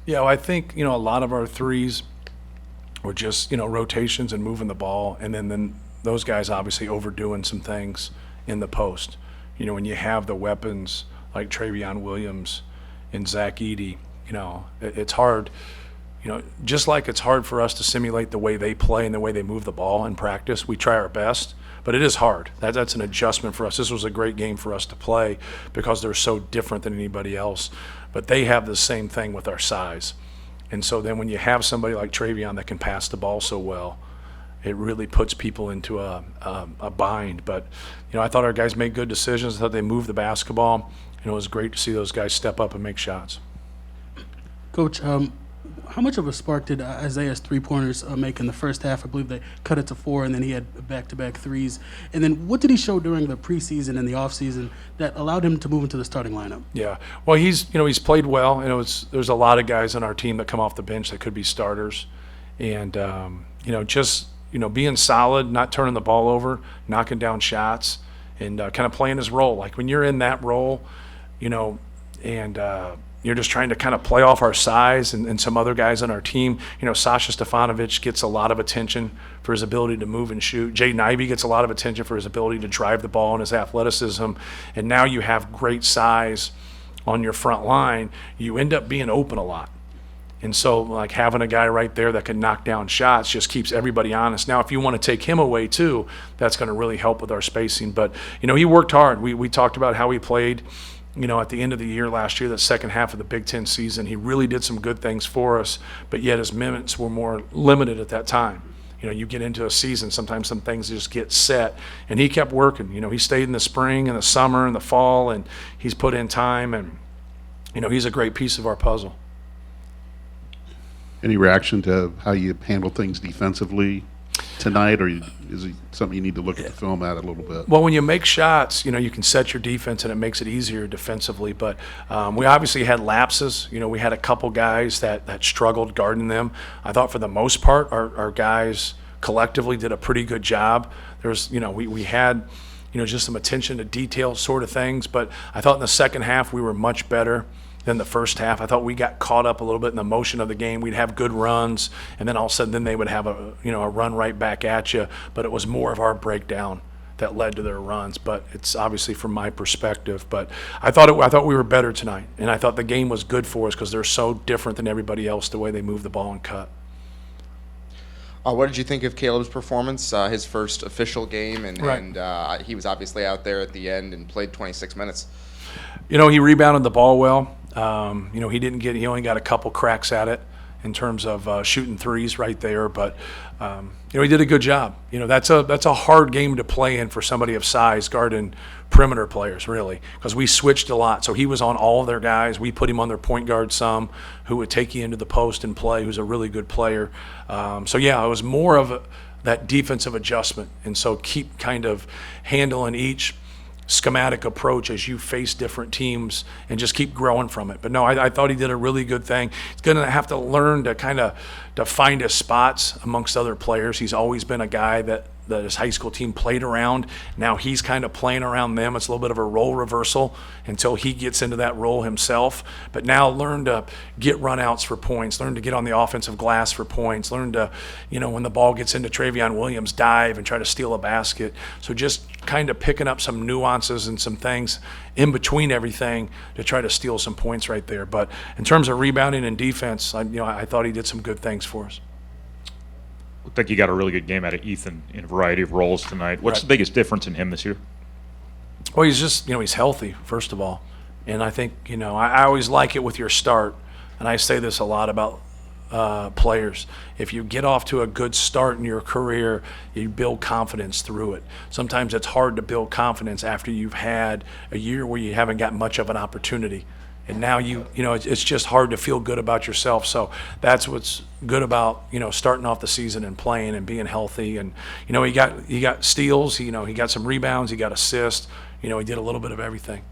Yeah, well, I think, a lot of our threes were just, rotations and moving the ball. And then those guys obviously overdoing some things in the post. When you have the weapons like Travion Williams and Zach Edey, it's hard. Just like it's hard for us to simulate the way they play and the way they move the ball in practice, we try our best, but it is hard. That's an adjustment for us. This was a great game for us to play because they're so different than anybody else, but they have the same thing with our size. And so then when you have somebody like Travion that can pass the ball so well, it really puts people into a bind. But, I thought our guys made good decisions. I thought they moved the basketball. It was great to see those guys step up and make shots. Coach, how much of a spark did Isaiah's three-pointers make in the first half? I believe they cut it to 4, and then he had back-to-back threes. And then what did he show during the preseason and the offseason that allowed him to move into the starting lineup? Yeah, well, he's played well. There's a lot of guys on our team that come off the bench that could be starters, and being solid, not turning the ball over, knocking down shots, and kind of playing his role. Like when you're in that role, and you're just trying to kind of play off our size and some other guys on our team. Sasha Stefanovic gets a lot of attention for his ability to move and shoot. Jaden Ivey gets a lot of attention for his ability to drive the ball and his athleticism. And now you have great size on your front line. You end up being open a lot. And so, like, having a guy right there that can knock down shots just keeps everybody honest. Now, if you want to take him away, too, that's going to really help with our spacing. But, he worked hard. We talked about how he played. At the end of the year last year, the second half of the Big Ten season, he really did some good things for us, but yet his minutes were more limited at that time. You get into a season, sometimes some things just get set, and he kept working. He stayed in the spring and the summer and the fall, and he's put in time, and, he's a great piece of our puzzle. Any reaction to how you handle things defensively tonight, or is it something you need to look at the film at a little bit? Well, when you make shots, you can set your defense and it makes it easier defensively. But we obviously had lapses. We had a couple guys that struggled guarding them. I thought for the most part, our guys collectively did a pretty good job. There's, we had, just some attention to detail sort of things. But I thought in the second half we were much better than the first half. I thought we got caught up a little bit in the motion of the game. We'd have good runs, and then all of a sudden then they would have a run right back at you. But it was more of our breakdown that led to their runs. But it's obviously from my perspective. But I thought we were better tonight, and I thought the game was good for us because they're so different than everybody else the way they move the ball and cut. What did you think of Caleb's performance, his first official game? And he was obviously out there at the end and played 26 minutes. He rebounded the ball well. He only got a couple cracks at it in terms of shooting threes right there, but he did a good job. That's a hard game to play in for somebody of size guarding perimeter players, really, because we switched a lot. So he was on all of their guys. We put him on their point guard some, who would take you into the post and play, who's a really good player. It was more of that defensive adjustment, and so keep kind of handling each schematic approach as you face different teams and just keep growing from it. But no, I thought he did a really good thing. He's going to have to learn to to find his spots amongst other players. He's always been a guy that his high school team played around. Now he's kind of playing around them. It's a little bit of a role reversal until he gets into that role himself. But now learn to get runouts for points, learn to get on the offensive glass for points, learn to, when the ball gets into Travion Williams, dive and try to steal a basket. So just kind of picking up some nuances and some things in between everything to try to steal some points right there. But in terms of rebounding and defense, I thought he did some good things for us. Looked like you got a really good game out of Ethan in a variety of roles tonight. What's Right. the biggest difference in him this year? Well, he's just, he's healthy, first of all. And I think, I always like it with your start, and I say this a lot about players. If you get off to a good start in your career, you build confidence through it. Sometimes it's hard to build confidence after you've had a year where you haven't got much of an opportunity. And now it's just hard to feel good about yourself. So that's what's good about, starting off the season and playing and being healthy. And, he got steals, he got some rebounds, he got assists, he did a little bit of everything.